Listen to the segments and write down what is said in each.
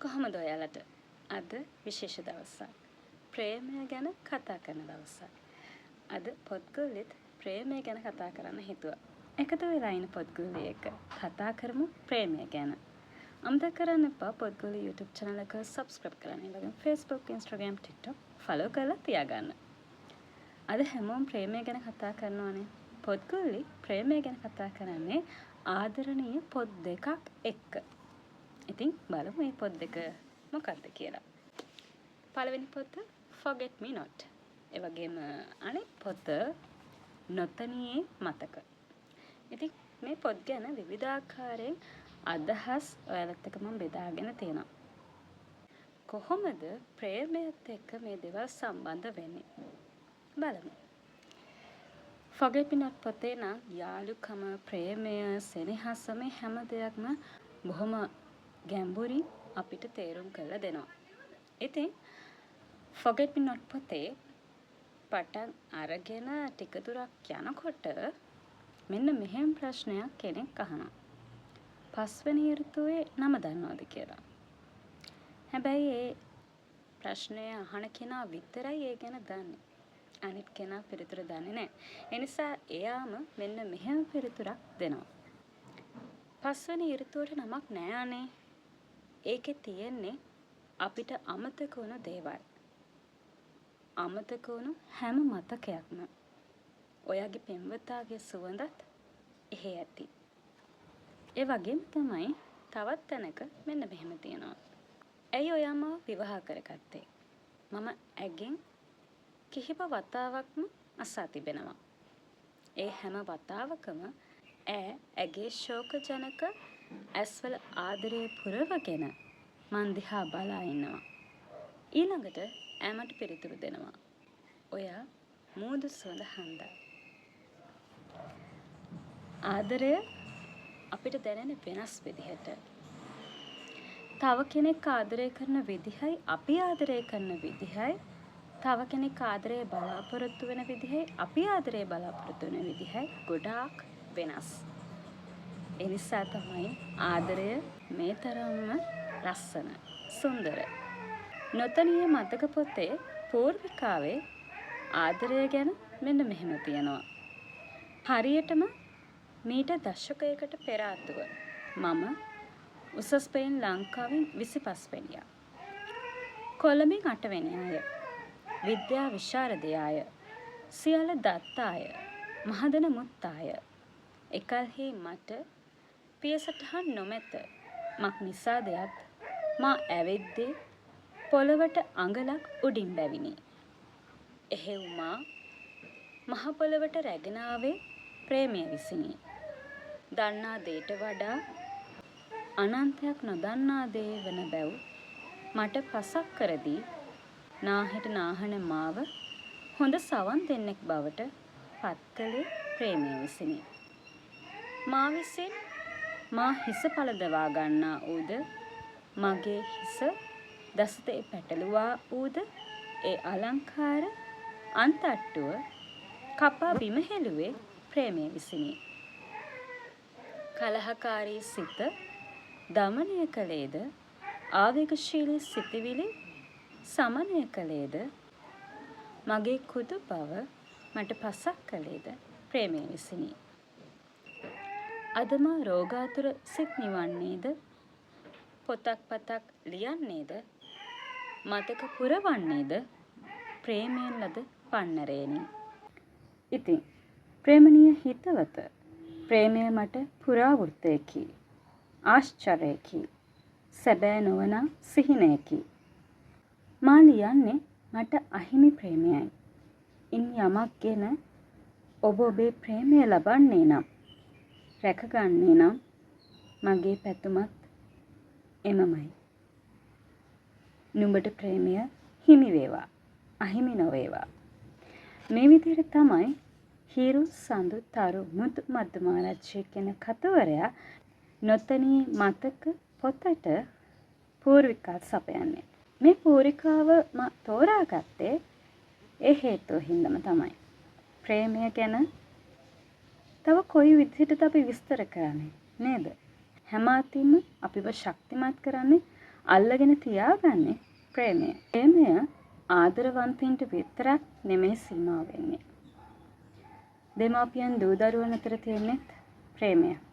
කොහොමද ඔයාලට? අද විශේෂ දවසක්. ප්‍රේමය ගැන කතා කරන දවසක්. අද පොත්ගුල්ලෙත් ප්‍රේමය ගැන කතා කරන්න හිතුවා. එකතු වෙලා ඉන්න පොත්ගුල්ලේ එක කතා කරමු ප්‍රේමය ගැන. අමතක කරන්න එපා පොත්ගුල්ලේ YouTube channel එක subscribe කරන්න. ඊළඟ Facebook, Instagram, TikTok follow කරලා තියාගන්න. අද හැමෝම ප්‍රේමය ගැන කතා කරනවානේ. පොත්ගුල්ලේ ප්‍රේමය ගැන කතා කරන්නේ ආදරණීය පොත් දෙකක් එක්ක. ඉතින් බලමු මේ පොත් දෙක මොකක්ද කියලා. පළවෙනි පොත Forget Me Not. ඒ වගේම අනෙක් පොත නොතනියේ මතක. ඉතින් මේ පොත් ගැන විවිධාකාරයෙන් අදහස් ඔයාලත් එක්ක මම බෙදාගෙන තියෙනවා. කොහොමද ප්‍රේමයත් එක්ක මේ දේවල් සම්බන්ධ වෙන්නේ? බලමු. Forget Me Not පොතේ නම් යාළුකම, ප්‍රේමය, සෙනෙහස මේ හැම දෙයක්ම බොහොම ගැඹුරින් අපිට තේරුම් කරලා දෙනවා. ඉතින් Forget Me Not පොතේ පටන් අරගෙන ටික දුරක් යනකොට මෙන්න මෙහෙම ප්‍රශ්නයක් කෙනෙක් අහනවා. පස්වෙනි ඍතුවේ නම දන්නවද කියලා. හැබැයි ඒ ප්‍රශ්නය අහන කෙනා විතරයි ඒ ගැන දන්නේ. අනිත් කෙනා පිළිතුර දන්නේ නැහැ. ඒ නිසා එයාම මෙන්න මෙහෙම පිළිතුරක් දෙනවා. පස්වෙනි ඍතුවට නමක් නෑ අනේ. ඒකේ තියෙන්නේ අපිට අමතක වුණු දේවල්. අමතක වුණු හැම මතකයක්ම. ඔයාගේ පෙම්වතාගේ සුවඳත් එහෙ ඇති. ඒ වගේම තමයි තවත් තැනක මෙන්න මෙහෙම තියෙනවා. ඇයි ඔයා මාව විවාහ කරගත්තේ? මම ඇගෙන් කිහිප වතාවක්ම අසා තිබෙනවා. ඒ හැම වතාවකම ඇගේ ශෝකජනක ඇස්වල ආදරය පුරවගෙන මන් දිහා බලා ඉන්නවා. ඊළඟට මට පිළිතුරු දෙනවා. ඔයා මූදු සුවඳ හන්දා. ආදරය අපිට දැනෙන වෙනස් විදිහට. තව කෙනෙක් ආදරය කරන විදිහයි අපි ආදරය කරන විදිහයි තව කෙනෙක් ආදරය බලාපොරොත්තු වෙන විදිහයි අපි ආදරය බලාපොරොත්තු වෙන විදිහයි ගොඩාක් වෙනස්. ඒ නිසා තමයි ආදරය මේ තරම්ම ලස්සන, සුන්දර. නොතනියේ මතක පොතේ පූර්විකාවේ ආදරය ගැන මෙන්න මෙහෙම තියෙනවා. හරියටම මීට දශකයකට පෙර ආතුව මම උසස් පෙළ ලංකාවෙන් 25 වෙනියා. කොළඹින් 8 වෙනි අය. විද්‍යා විශාරදයාය. සියල්ල දත්තාය. මහදන මුත්තාය. එකල්හි මට පියසටහන් නොමැත. මක් නිසාදයත් මා ඇවිද්දේ පොළවට අඟලක් උඩින් බැවිනි. එහෙව් මා මහ පොළවට රැගෙන ආවේ ප්‍රේමය විසිනි. දන්නා දේට වඩා අනන්තයක් නොදන්නා දේ වන බැව් මට පසක් කර දී නාහෙට නාහන මාව හොඳ සවන් දෙන්නෙක් බවට පත් කළේ ප්‍රේමය විසිනි. මා විසින් මා හිස පළදවා ගන්නා ඌද මගේ හිස දසතේ පැටලුවා ඌද ඒ අලංකාර අන්තට්ටුව කපා බිම හෙළුවේ ප්‍රේමය විසිනි. කලහකාරී සිත දමනය කළේද ආවේගශීලී සිතිවිලි සමනය කළේද මගේ කුදු බව මට පසක් කළේද ප්‍රේමය විසිනි. අද මා රෝගාතුර සිත් නිවන්නේද පොතක් පතක් ලියන්නේද මතක පුරවන්නේද ප්‍රේමයෙන් ලද පන්නරේනි. ඉතින් ප්‍රේමණීය හිතවත ප්‍රේමය මට පුරාවෘත්තයකි, ආශ්චර්යයකි, සැබෑ නොවන සිහිනයකි. මා ලියන්නේ මට අහිමි ප්‍රේමයයි. ඉන් යමක් ගැන ඔබ ඔබේ ප්‍රේමය ලබන්නේ නම් රැකගන්නේ නම් මගේ පැතුමත් එමමයි. නුඹට ප්‍රේමය හිමි වේවා, අහිමි නොවේවා. මේ විදිහට තමයි හිරු සඳු තරු මුතු මද්දුමාරච්චි කියන කතුවරයා නොතනී මතක පොතට පූර්විකා සපයන්නේ. මේ පූර්විකාව මා තෝරාගත්තේ ඒ හේතුව හින්දාම තමයි. ප්‍රේමය ගැන තව කොයි විදිහටද අපි විස්තර කරන්නේ නේද? හැම අතින්ම අපිව ශක්තිමත් කරන්නේ අල්ලගෙන තියාගන්නේ ප්‍රේමය. ප්‍රේමය ආදරවන්තයින්ට විතරක් නෙමෙයි සීමා වෙන්නේ. දෙමාපියන් දූ දරුවන් අතර තියෙනෙත් ප්‍රේමයක්.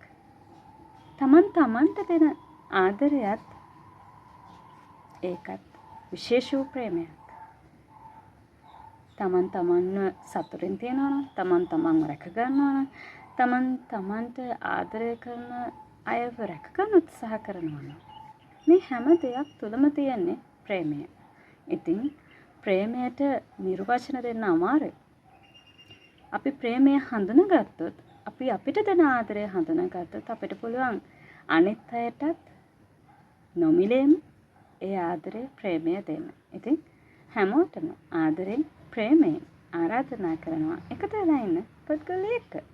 තමන්ට දෙන ආදරයත් ඒකත් විශේෂ වූ ප්‍රේමයක්. තමන්ව සතුටින් තියනවා නම්, තමන්ව රැක ගන්නවා නම්, තමන්ට ආදරය කරන අයව රැක ගන්න උත්සාහ කරනවා නම් මේ හැම දෙයක් තුළම තියෙන්නේ ප්‍රේමය. ඉතින් ප්‍රේමයට නිර්වචන දෙන්න අමාරුයි. අපි ප්‍රේමය හඳුනාගත්තොත්, අපි අපිට දෙන ආදරය හඳුනාගත්තොත් අපිට පුළුවන් අනිත් අයටත් නොමිලේම ඒ ආදරේ ප්‍රේමය දෙන්න. ඉතින් හැමෝටම ආදරෙන් ප්‍රේමයෙන් ආරාධනා කරනවා එකතු වෙලා ඉන්න පුද්ගලයෙක් එක්ක.